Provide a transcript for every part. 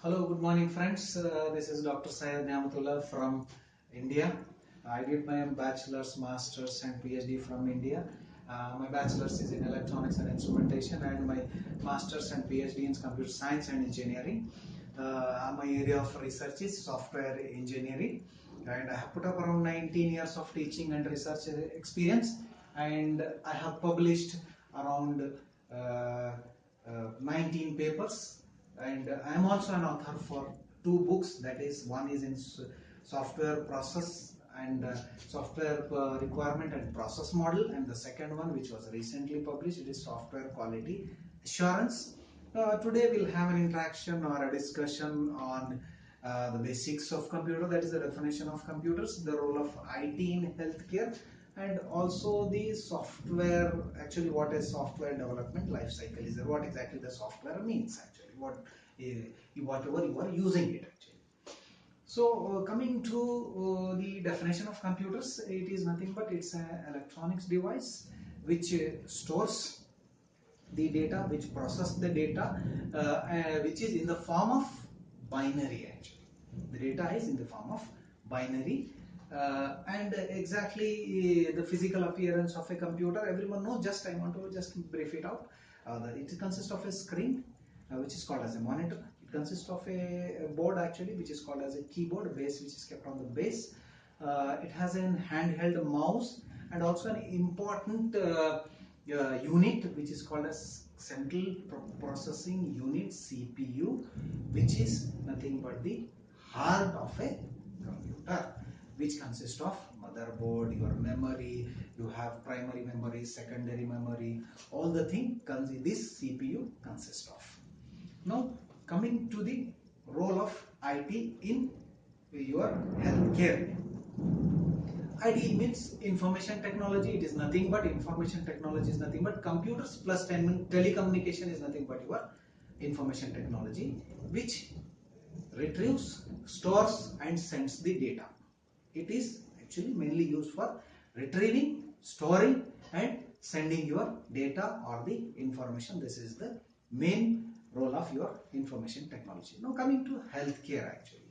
Hello, good morning friends. This is Dr. Syed Niamatullah from India. I did my bachelor's, master's and PhD from India. My bachelor's is in electronics and instrumentation and my master's and PhD in computer science and engineering. My area of research is software engineering, and I have put up around 19 years of teaching and research experience, and I have published around 19 papers, and I am also an author for two books. That is, one is in software process and software requirement and process model, and the second one, which was recently published, it is software quality assurance. Today we'll have an interaction or a discussion on the basics of computer, that is the definition of computers, the role of IT in healthcare, and also the software, actually what a software development life cycle is, what exactly the software means, actually whatever you are using it actually. So coming to the definition of computers, it is nothing but it's an electronics device which stores the data, which process the data, which is in the form of binary actually. The data is in the form of binary, and exactly the physical appearance of a computer everyone knows. Just I want to just brief it out. It consists of a screen, which is called as a monitor. It consists of a board actually, which is called as a keyboard, base which is kept on the base. It has an handheld mouse and also an important unit which is called as central processing unit, CPU, which is nothing but the heart of a computer, which consists of motherboard, your memory, you have primary memory, secondary memory, all the thing this CPU consists of. Now coming to the role of IT in your healthcare. IT means information technology. It is nothing but information technology is nothing but computers plus telecommunication is nothing but your information technology, which retrieves, stores and sends the data. It is actually mainly used for retrieving, storing and sending your data or the information. This is the main role of your information technology. Now coming to healthcare actually.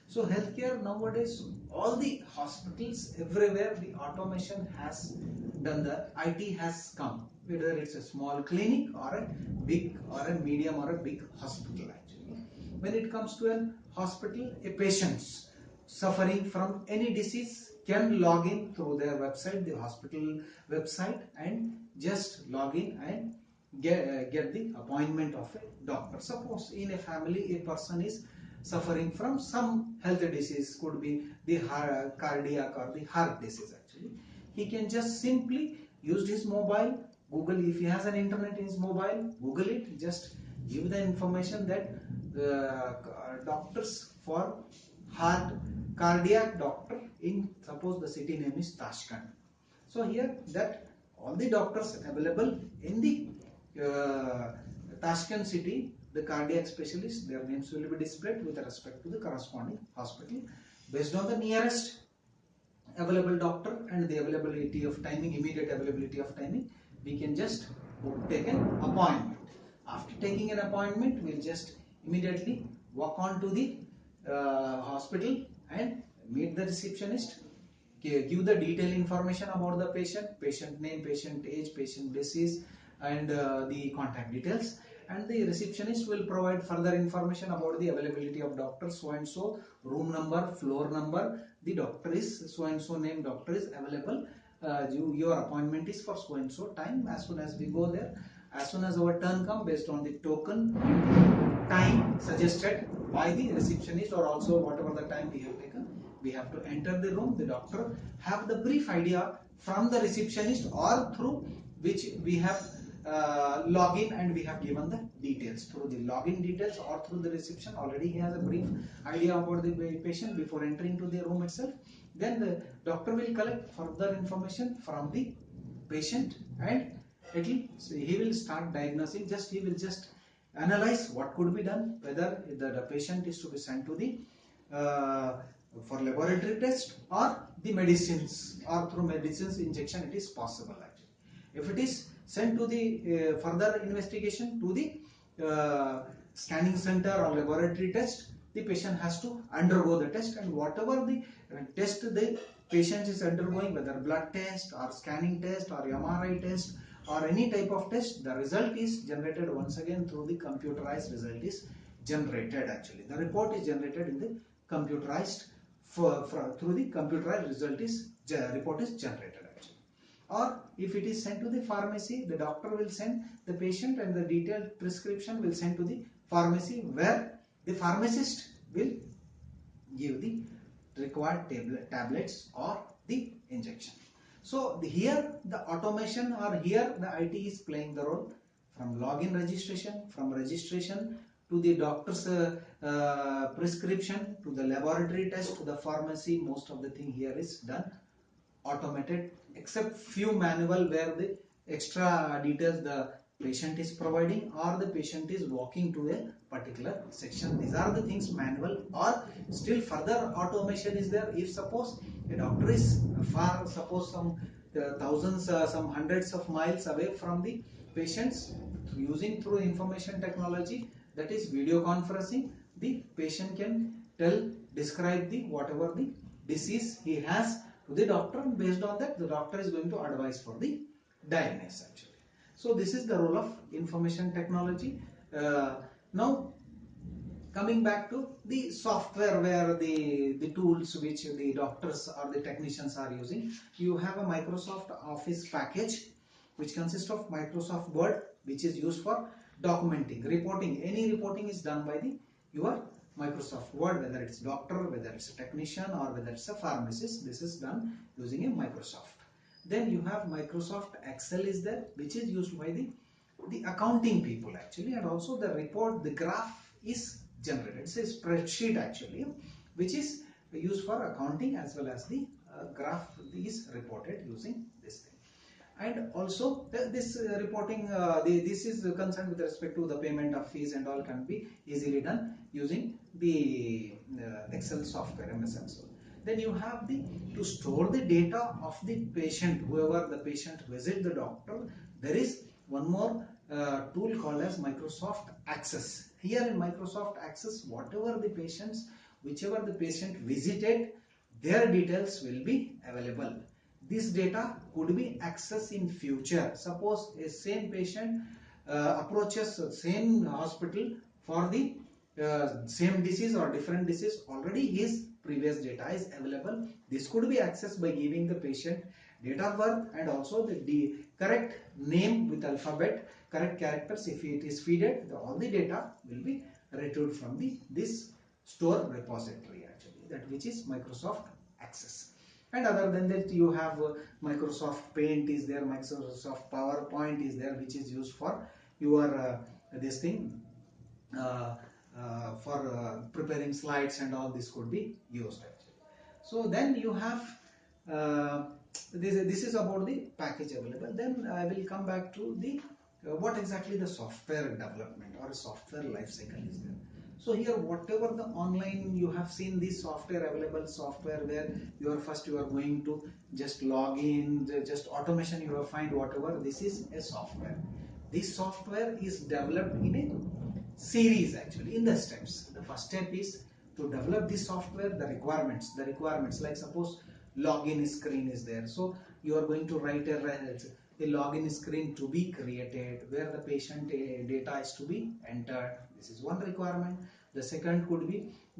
So healthcare nowadays, all the hospitals everywhere, the automation has done, the IT has come, whether it's a small clinic or a big or a medium or a big hospital actually. When it comes to a hospital, a patient suffering from any disease can log in through their website, the hospital website, and just log in and get the appointment of a doctor. Suppose in a family a person is suffering from some health disease, could be the cardiac or the heart disease actually. He can just simply use his mobile, Google, if he has an internet in his mobile, Google it, just give the information that doctors for heart, cardiac doctor in, suppose the city name is Tashkent. So here that all the doctors available in the Tashkent city, the cardiac specialist, their names will be displayed with respect to the corresponding hospital based on the nearest available doctor and the availability of timing, immediate availability of timing. We can just take an appointment. After taking an appointment, we'll just immediately walk on to the hospital and meet the receptionist, give the detailed information about the patient name, patient age, patient disease and the contact details, and the receptionist will provide further information about the availability of doctor so and so, room number, floor number, the doctor is so and so name, doctor is available, your appointment is for so and so time. As soon as we go there, as soon as our turn comes, based on the token time suggested by the receptionist or also whatever the time we have taken, we have to enter the room. The doctor have the brief idea from the receptionist or through which we have login, and we have given the details through the login details or through the reception. Already he has a brief idea about the patient before entering to the room itself. Then the doctor will collect further information from the patient and he will start diagnosing. He will just analyze what could be done, whether the patient is to be sent to the for laboratory test or the medicines, or through medicines injection it is possible actually. If it is sent to the further investigation to the scanning center or laboratory test, the patient has to undergo the test, and whatever the test the patient is undergoing, whether blood test or scanning test or MRI test or any type of test, the result is generated once again through the computerized result is generated actually. The report is generated in the computerized through the computerized result is report is generated actually. Or if it is sent to the pharmacy, the doctor will send the patient and the detailed prescription will send to the pharmacy, where the pharmacist will give the required tablets or the injection. So here the automation, or here the IT is playing the role from login registration, from registration to the doctor's prescription, to the laboratory test, to the pharmacy. Most of the thing here is done automated, except few manual where the extra details the patient is providing or the patient is walking to a particular section. These are the things manual, or still further automation is there. If suppose a doctor is far, suppose some thousands, some hundreds of miles away from the patients, using through information technology, that is video conferencing, the patient can describe the whatever the disease he has to the doctor, and based on that the doctor is going to advise for the diagnosis actually. So this is the role of information technology. Now coming back to the software, where the tools which the doctors or the technicians are using, you have a Microsoft Office package which consists of Microsoft Word, which is used for documenting, reporting. Any reporting is done by your Microsoft Word, whether it's doctor, whether it's a technician, or whether it's a pharmacist. This is done using a Microsoft. Then you have Microsoft Excel is there, which is used by the accounting people actually, and also the report, the graph is generated. It's a spreadsheet actually, which is used for accounting, as well as the graph is reported using this thing. And also this reporting, this is concerned with respect to the payment of fees and all, can be easily done using the Excel software, MS Excel. Then you have to store the data of the patient, whoever the patient visit the doctor. There is one more tool called as Microsoft Access. Here in Microsoft Access, whatever the patients, whichever the patient visited, their details will be available. This data could be accessed in future. Suppose a same patient approaches same hospital for the same disease or different disease, already his previous data is available. This could be accessed by giving the patient date of birth and also the correct name with alphabet, correct characters. If it is fed, all the data will be retrieved from this store repository actually, that which is Microsoft Access. And other than that, you have Microsoft Paint is there, Microsoft PowerPoint is there, which is used for your this thing for preparing slides, and all this could be used actually. So then you have this is about the package available. Then I will come back to the what exactly the software development or software life cycle is there. So here, whatever the online you have seen this software available, software where you are going to just log in, just automation you will find whatever. This is a software. This software is developed in a series actually, in the steps. The first step is to develop this software, the requirements like suppose login screen is there. So you are going to write a login screen to be created where the patient data is to be entered. This is one requirement. The second could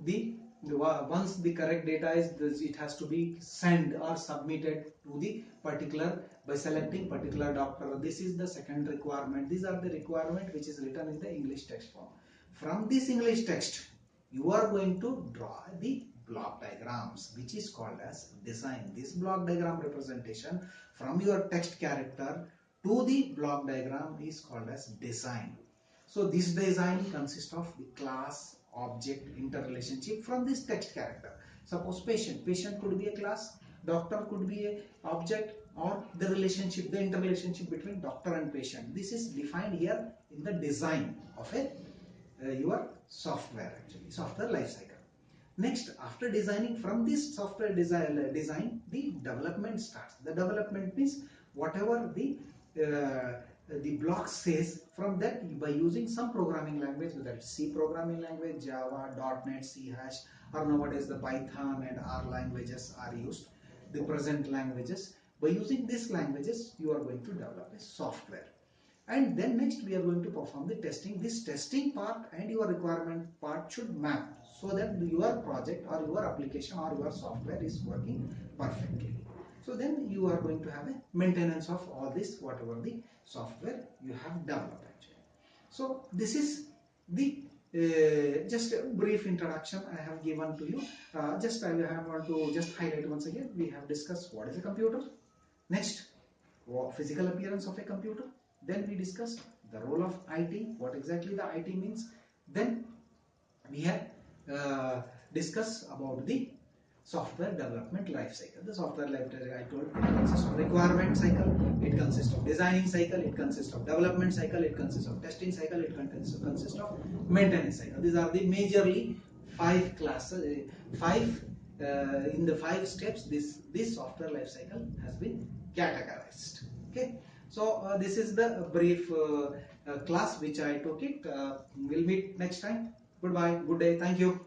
be once the correct data is, it has to be sent or submitted to the particular by selecting particular doctor. This is the second requirement. These are the requirement which is written in the English text form. From this English text, you are going to draw the block diagrams, which is called as design. This block diagram representation from your text character to the block diagram is called as design. So this design consists of the class, object, interrelationship from this text character. Suppose patient could be a class, doctor could be a object, or the relationship, the interrelationship between doctor and patient. This is defined here in the design of your software actually, software life cycle. Next, after designing from this software design, the development starts. The development means whatever the the block says, from that by using some programming language, whether it's C programming language, Java, .NET, C hash, or nowadays the Python and R languages are used, the present languages. By using these languages, you are going to develop a software. And then next we are going to perform the testing. This testing part and your requirement part should map so that your project or your application or your software is working perfectly. So then you are going to have a maintenance of all this, whatever the software you have developed actually. So this is the just a brief introduction I have given to you. Just I want to just highlight once again. We have discussed what is a computer. Next, physical appearance of a computer. Then we discussed the role of IT, what exactly the IT means. Then we have discussed about the software development life cycle. The software life cycle, I told, it consists of requirement cycle, it consists of designing cycle, it consists of development cycle, it consists of testing cycle, it consists of maintenance cycle. These are the majorly five classes, in the 5 steps this software life cycle has been categorized. Okay, so this is the brief class which I took it. We'll meet next time. Goodbye, good day, thank you.